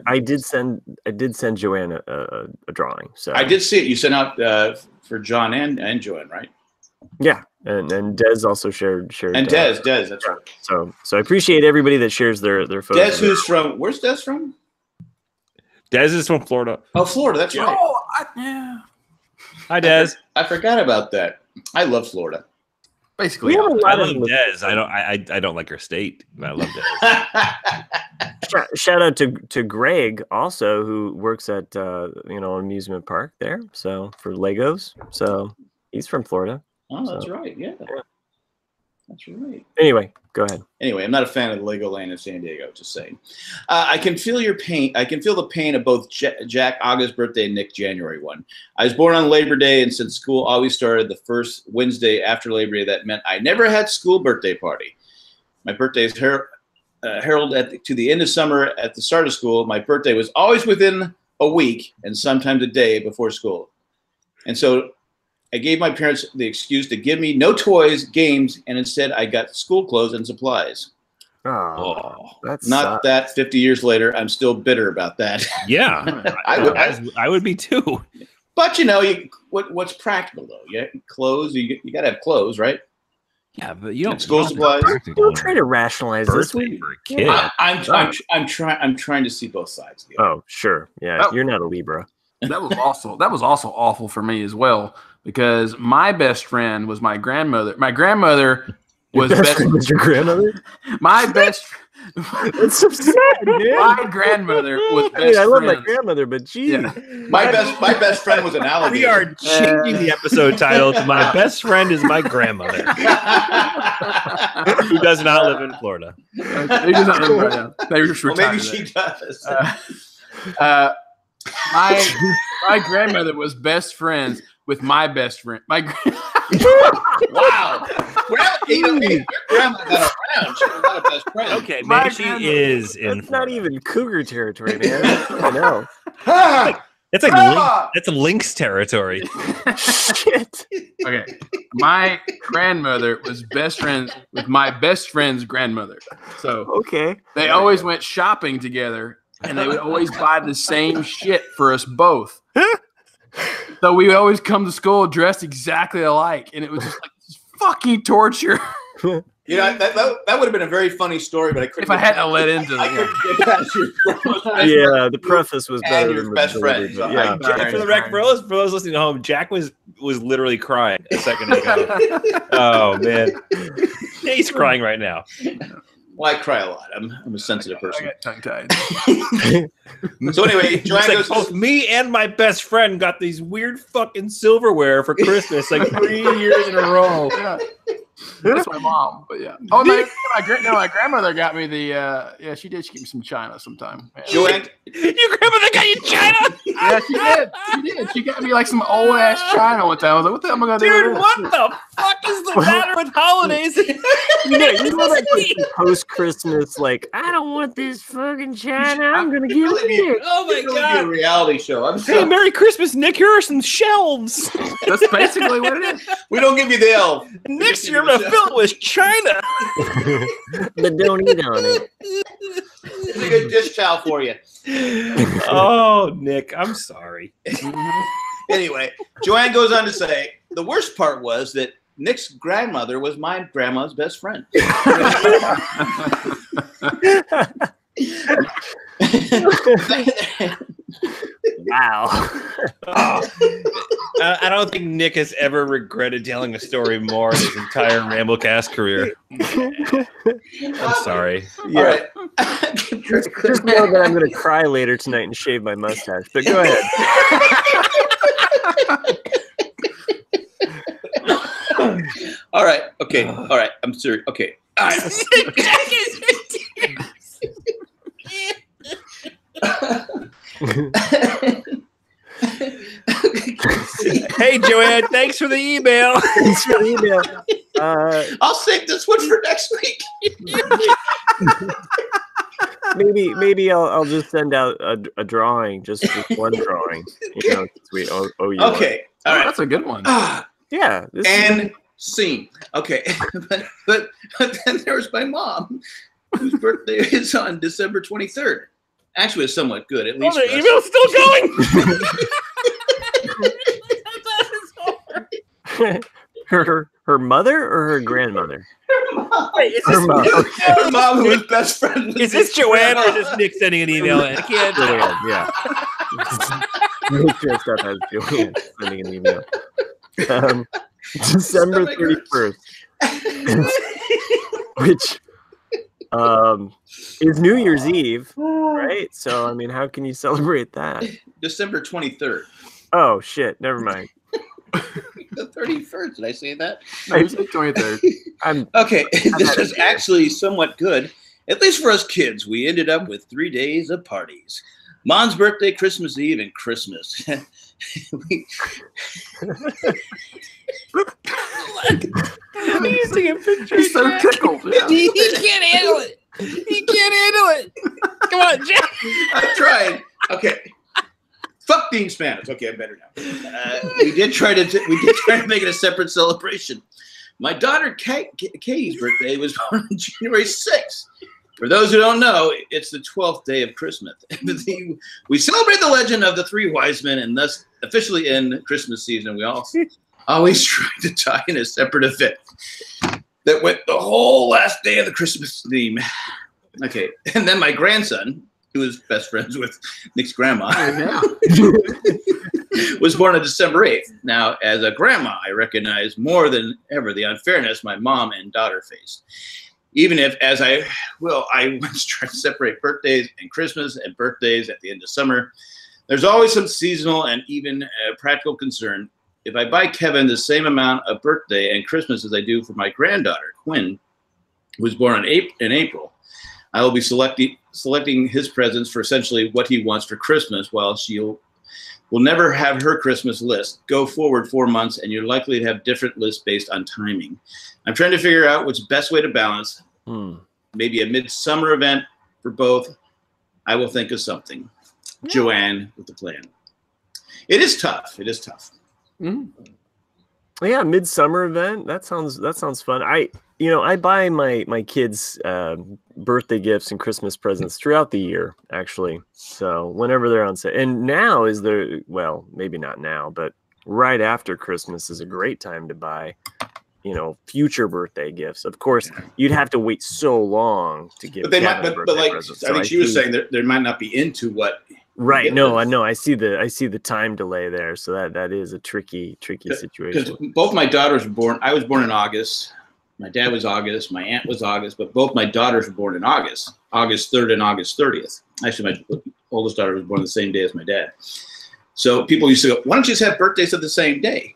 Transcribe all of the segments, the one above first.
I did send Joanne a drawing. So I did see it. You sent out for John and Joanne, right? Yeah, and Des also shared. And Des, that's right. So I appreciate everybody that shares their photos. Des, who's from? Where's Des from? Des is from Florida. Oh, Florida. That's right. Oh, yeah. Hi, Des. I forgot about that. I love Florida. Basically, I love Des. I don't like her state, but I love Des. Shout out to Greg also, who works at amusement park there. So for Legos, so he's from Florida. Oh, that's right. Yeah, that's right. Anyway, go ahead. Anyway, I'm not a fan of the Legoland in San Diego. Just saying. I can feel your pain. I can feel the pain of both Jack August birthday and Nick January 1. I was born on Labor Day, and since school always started the first Wednesday after Labor Day, that meant I never had school birthday party. My birthday is heralded to the end of summer at the start of school. My birthday was always within a week and sometimes a day before school, and so I gave my parents the excuse to give me no toys, games, and instead I got school clothes and supplies. Oh, that's not that 50 years later, I'm still bitter about that. Yeah, I would be too. But what's practical though? Yeah, clothes. You got to have clothes, right? Yeah, but you don't. School supplies. Don't try to rationalize this for a kid. I'm trying to see both sides. Oh, sure. Yeah, you're not a Libra. That was also awful for me as well, because my best friend was my grandmother. My grandmother was your grandmother. My best. It's so sad, dude. My grandmother was best. I love my grandmother, but gee, my best friend was an alligator. We are changing the episode title to "My Best Friend Is My Grandmother," who does not live in Florida. Who does not live in Florida? Maybe she does. My grandmother was best friends with my best friend. Wow. Well, your grandma got around. She was not a best friend. Okay, maybe she is in. That's not even cougar territory, man. I know. It's like that's a lynx territory. Shit. Okay, my grandmother was best friends with my best friend's grandmother. So they always went shopping together. And they would always buy the same shit for us both. So we would always come to school dressed exactly alike. And it was just like this fucking torture. That would have been a very funny story, but I couldn't. If I hadn't let into it. Yeah, the preface was better than your best friend. So yeah. For the record, for those listening at home, Jack was literally crying a second ago. Oh, man. He's crying right now. Well, I cry a lot. I'm a sensitive person. I got tongue-tied. So anyway, Joanne goes, both me and my best friend got these weird fucking silverware for Christmas, like 3 years in a row. Yeah. That's my mom, but yeah. Oh, my grandmother got me the. She did. She gave me some china sometime. Yeah. Joanne, your grandmother got you china? Yeah, she did. She did. She got me like some old ass china one time. I was like, "What the hell am I gonna do?" Dude, what the fuck is the matter with holidays? You know like post Christmas, like I don't want this fucking china. I'm gonna give it here. Oh my god! A reality show. Hey, Merry Christmas, Nick. Here are some shelves. That's basically what it is. We don't give you the elf. Next year, I'm gonna fill it with china. But don't eat on it. It's a good dish towel for you. Oh, Nick, I'm sorry. Anyway, Joanne goes on to say, the worst part was that Nick's grandmother was my grandma's best friend. Wow. I don't think Nick has ever regretted telling a story more in his entire Ramblecast career. I'm sorry. Yeah. All right. Just know that I'm going to cry later tonight and shave my mustache. But go ahead. All right. Okay. All right. I'm serious. Okay. All right. Hey, Joanne, thanks for the email. I'll save this one for next week. Maybe I'll just send out a drawing, just one drawing. We owe you. Okay. All right. That's a good one. Yeah. And scene. Okay. but then there was my mom, whose birthday is on December 23rd. Actually, it's somewhat good. At least the email's still going. her mother or her grandmother? Wait, is her mom. Her mom, who was best friend with Is this Joanne or is this Nick sending an email? I can't. Joanne, yeah. Nick dressed up as Joanne sending an email. December 31st, which is New Year's Eve, right? So, I mean, how can you celebrate that? December 23rd. Oh, shit. Never mind. The 31st. Did I say that? I said 23rd. Okay. This is actually somewhat good. At least for us kids, we ended up with 3 days of parties. Mom's birthday, Christmas Eve, and Christmas. He's taking pictures. He's so tickled. Yeah. He can't handle it. He can't handle it. Come on, Jack. I tried. Okay. Fuck being Spanish. Okay, I'm better now. We did try to make it a separate celebration. My daughter Katie's birthday was on January 6th. For those who don't know, it's the 12th day of Christmas. We celebrate the legend of the three wise men, and thus officially end Christmas season. We always try to tie in a separate event that went the whole last day of the Christmas theme. Okay, and then my grandson, who was best friends with Nick's grandma, was born on December 8th. Now, as a grandma, I recognize more than ever the unfairness my mom and daughter faced. Even if, as I once tried to separate birthdays and Christmas and birthdays at the end of summer, there's always some seasonal and even practical concern. If I buy Kevin the same amount of birthday and Christmas as I do for my granddaughter, Quinn, who was born in April, I will be selecting his presents for essentially what he wants for Christmas, while will never have her Christmas list. Go forward 4 months, and you're likely to have different lists based on timing. I'm trying to figure out what's the best way to balance. Maybe a midsummer event for both. I will think of something. Joanne with the plan. It is tough. It is tough. Yeah, midsummer event. That sounds fun. I buy my kids birthday gifts and Christmas presents throughout the year, actually. So whenever they're on sale. And now is maybe not now, but right after Christmas is a great time to buy, future birthday gifts. Of course, you'd have to wait so long to give. But they might. But like presents. I think she was saying they might not be into what. Right. No, I know. I see the time delay there. So that is a tricky situation. Because both my daughters were born. I was born in August. My dad was August. My aunt was August. But both my daughters were born in August 3rd and August 30th. Actually, my oldest daughter was born the same day as my dad. So people used to go, why don't you just have birthdays of the same day?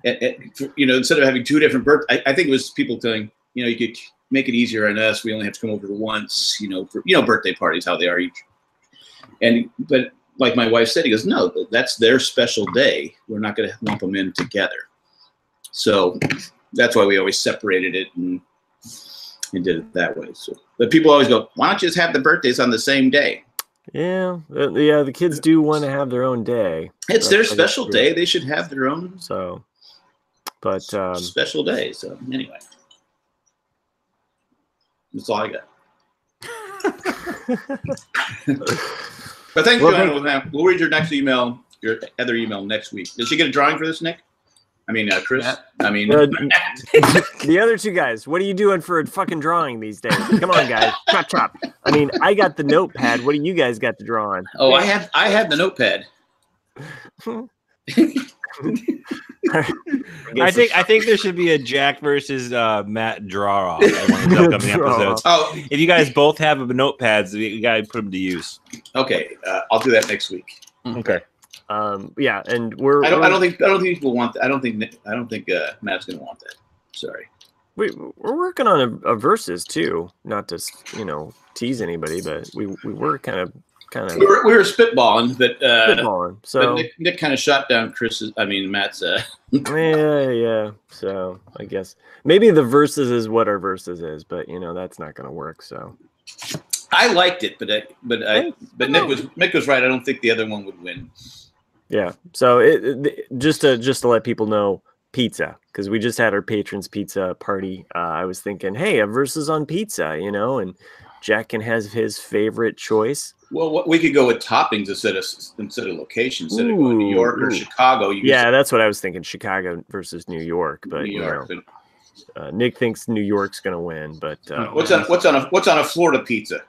Instead of having two different birthdays. I think it was people telling, you could make it easier on us. We only have to come over to once, for birthday parties, how they are each. But like my wife said, he goes, no, that's their special day. We're not going to lump them in together. So that's why we always separated it and did it that way. So, but people always go, why don't you just have the birthdays on the same day? Yeah. The kids do want to have their own day. It's their special day. They should have their own. So, but special day. So anyway, that's all I got. But thank you, Joanna. We'll read your next email, your other email next week. Did she get a drawing for this, Nick? I mean, Chris. I mean, the other two guys. What are you doing for a fucking drawing these days? Come on, guys, chop. I mean, I got the notepad. What do you guys got to draw on? Oh, I have the notepad. I think there should be a Jack versus Matt draw off on one of the upcoming episodes. Oh, if you guys both have notepads, we gotta put them to use. Okay, I'll do that next week. Okay. Yeah, and I don't think people want that. I don't think Matt's gonna want that. Sorry. We're working on a versus too. Not to tease anybody, but we were kind of. We were spitballing, but so but Nick kind of shot down Matt's. Yeah. So I guess maybe the versus is what our versus is, but that's not going to work. So I liked it, but Nick was right. I don't think the other one would win. Yeah. So just to let people know, pizza, because we just had our patrons pizza party. I was thinking, hey, a versus on pizza, and Jack can have his favorite choice. Well, we could go with toppings instead of locations. Instead of going to New York or Chicago. That's what I was thinking. Chicago versus New York, but New York. Nick thinks New York's going to win. But what's on a Florida pizza?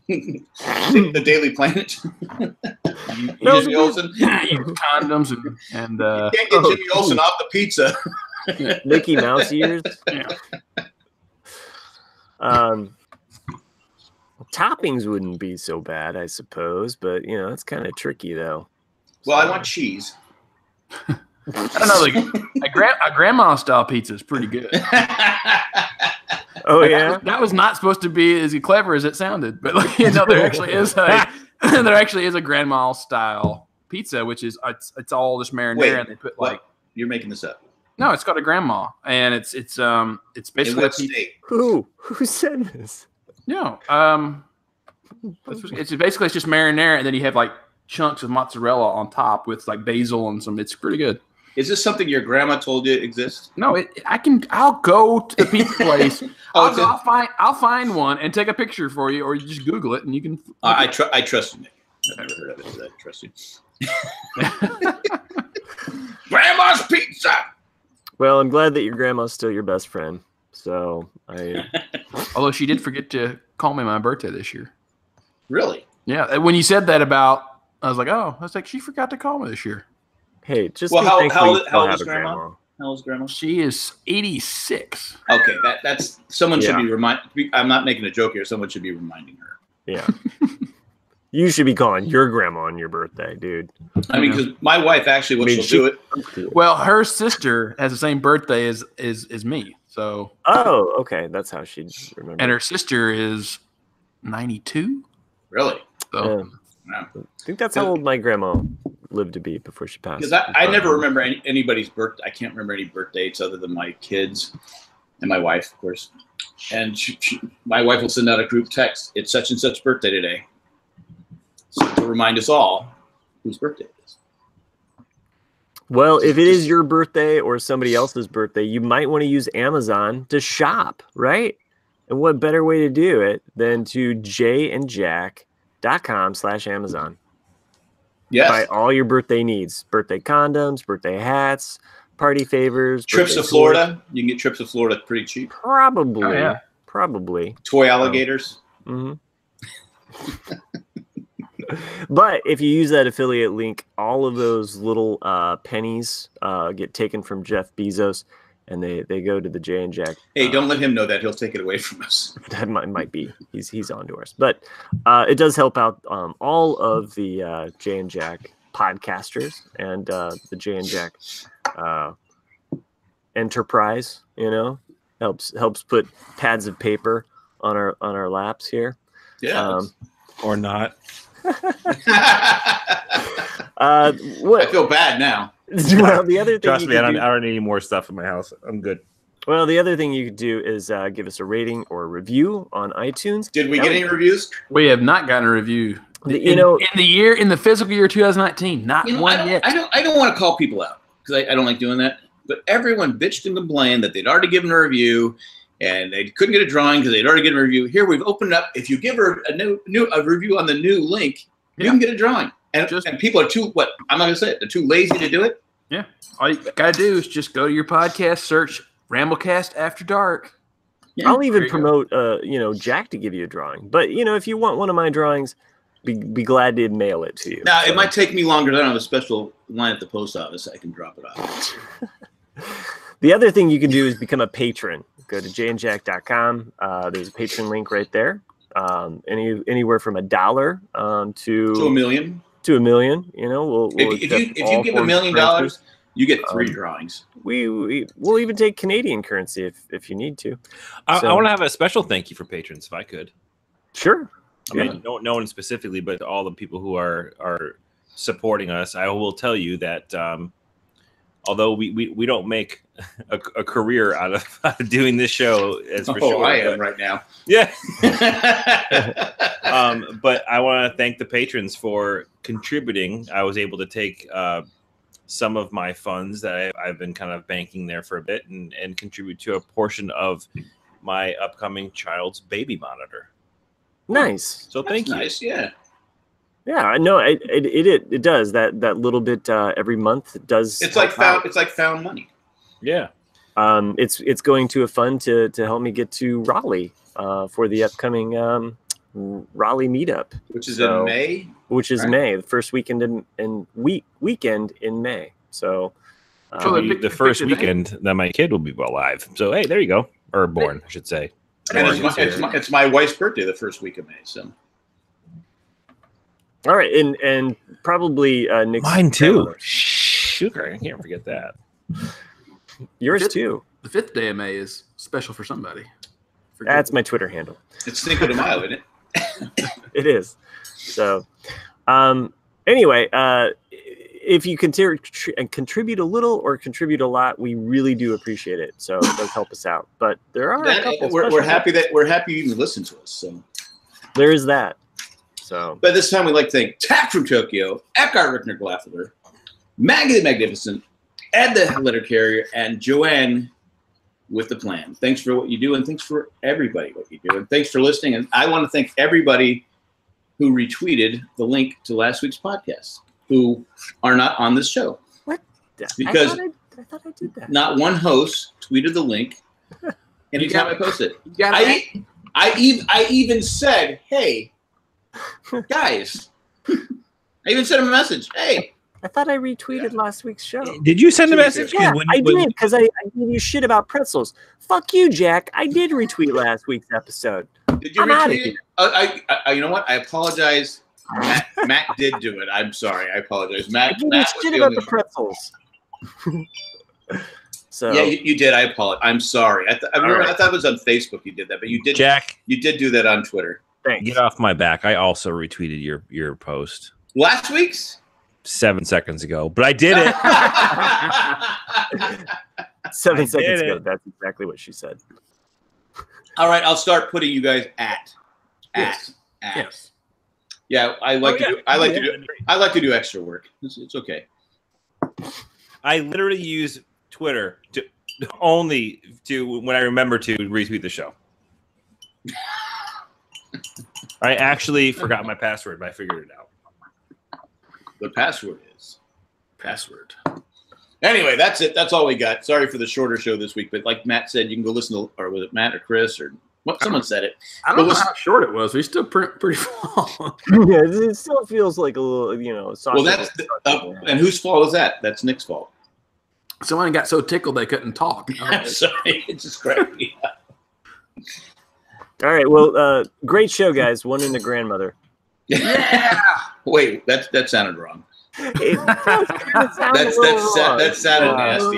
The Daily Planet. Jimmy Olsen. Condoms and you can't get Jimmy Olsen off the pizza. Mickey Mouse ears. Toppings wouldn't be so bad, I suppose, but it's kind of tricky though. Well, I want cheese. I don't know. A grandma style pizza is pretty good. Oh yeah, that was not supposed to be as clever as it sounded, but there actually is a grandma style pizza, which is it's all just marinara, and they put you're making this up. No, it's called a grandma, and it's basically in what state? Who said this? No, it's just marinara, and then you have like chunks of mozzarella on top with like basil and some. It's pretty good. Is this something your grandma told you exists? No, I'll go to the pizza place. I'll find one and take a picture for you, or you just Google it and you can. I trust you, Nick. I've never heard of it, but I trust you. Grandma's pizza. Well, I'm glad that your grandma's still your best friend. So although she did forget to call me my birthday this year. Really? Yeah. When you said that I was like, she forgot to call me this year. Hey, just how old is grandma? How old is grandma? She is 86. Okay, that's someone should be I'm not making a joke here. Someone should be reminding her. Yeah. You should be calling your grandma on your birthday, dude. I mean, because my wife actually she'll do it. Well, her sister has the same birthday as me. So. Oh, okay. That's how she'd remember. And her sister is 92. Really? So. Yeah. I think that's how old my grandma lived to be before she passed. Because I never remember anybody's birthday. I can't remember any birth dates other than my kids and my wife, of course. And my wife will send out a group text. It's such and such birthday today. So to remind us all whose birthday it is. Well, if it is your birthday or somebody else's birthday, you might want to use Amazon to shop, right? And what better way to do it than to jayandjack.com/Amazon. Yes. Buy all your birthday needs. Birthday condoms, birthday hats, party favors. Trips to Florida. You can get trips to Florida pretty cheap. Probably. Oh, yeah. Probably. Toy alligators. Mm-hmm. But if you use that affiliate link, all of those little pennies get taken from Jeff Bezos, and they go to the Jay and Jack. Hey, don't let him know that. He'll take it away from us. That might be. He's on to us. But it does help out all of the Jay and Jack podcasters and the Jay and Jack enterprise. Helps put pads of paper on our laps here. Yeah. Or not. I feel bad now. Well, the other thing trust me, I don't need any more stuff in my house. I'm good. Well, the other thing you could do is give us a rating or a review on iTunes. Did we get any reviews? We have not gotten a review. In the fiscal year 2019, not one yet. I don't want to call people out because I don't like doing that. But everyone bitched and complained that they'd already given a review and they couldn't get a drawing because they'd already given a review. Here we've opened up. If you give her a review on the new link, you can get a drawing. And people are I'm not going to say it. They're too lazy to do it. Yeah. All you got to do is just go to your podcast, search Ramblecast After Dark. Yeah, I'll even promote, Jack to give you a drawing. But, if you want one of my drawings, be glad to mail it to you. Now, it might take me longer. I don't have a special line at the post office. I can drop it off. The other thing you can do is become a patron. Go to jayandjack.com. There's a patron link right there. Anywhere from $1 to $1 million. To $1 million, if you give $1 million, you get 3 drawings. We'll even take Canadian currency if you need to. I want to have a special thank you for patrons, if I could. Sure. I mean, no one specifically, but all the people who are supporting us. I will tell you that although we don't make a career out of doing this show, as for sure. I am right now. Yeah. But I want to thank the patrons for contributing. I was able to take some of my funds that I've been kind of banking there for a bit and contribute to a portion of my upcoming child's baby monitor. Nice. So thank you. Nice, yeah. Yeah, no, it does that little bit every month. It does. It's like found money. Yeah. It's going to a fund to help me get to Raleigh for the upcoming Raleigh meetup, which is in May. Which is May, the first weekend weekend in May. So, the first weekend that my kid will be alive. So hey, there you go, or born, I should say. And it's my wife's birthday the first week of May. So. All right, and probably Nick's mine too. Sugar, I can't forget that. Yours too. The 5th day of May is special for somebody. That's my Twitter handle. It's Cinco de Mayo, isn't it? It is. So, anyway, if you contribute a little or contribute a lot, we really do appreciate it. So it does help us out. But there are a couple. We're happy you even listen to us. So there is that. So, but this time we'd like to thank Tack from Tokyo, Eckhart Rickner Glaffler, Maggie the Magnificent, Ed the Letter Carrier, and Joanne with the Plan. Thanks for what you do, and thanks for everybody what you do, and thanks for listening. And I want to thank everybody who retweeted the link to last week's podcast, who are not on this show. What? Because I thought I did that. Not one host tweeted the link anytime I posted it. I even said, "Hey, guys." I even sent him a message. Hey. I thought I retweeted last week's show. Did you send a message? Yeah, I did, because I gave you shit about pretzels. Fuck you, Jack. I did retweet last week's episode. Did you retweet it? You know what? I apologize. Matt did do it. I'm sorry. I apologize. Matt was shit about the pretzels. So yeah, you did. I apologize. I'm sorry. I thought it was on Facebook you did that, but you did. Jack, you did do that on Twitter. Thanks. Get off my back. I also retweeted your post. Last week's? 7 seconds ago, but I did it. 7 seconds ago. That's exactly what she said. All right, I'll start putting you guys at. Yes. Yeah, I like to do extra work. It's okay. I literally use Twitter only when I remember to retweet the show. I actually forgot my password, but I figured it out. The password is password. Anyway, that's it. That's all we got. Sorry for the shorter show this week, but like Matt said, you can go listen to, or was it Matt or Chris or what? Someone said it. I don't know how short it was. We still pretty long. Yeah, it still feels like a little, well, that's and whose fault is that? That's Nick's fault. Someone got so tickled they couldn't talk. I'm sorry. It's just crazy. All right. Well, great show, guys. One in the grandmother. Yeah. Wait, that sounded wrong. That sounded nasty.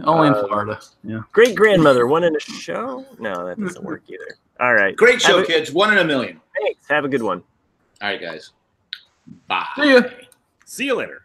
Only in Florida. Yeah. Great grandmother. One in a show? No, that doesn't work either. All right. Great show, kids. 1 in a million. Thanks. Have a good one. All right, guys. Bye. See ya. See you later.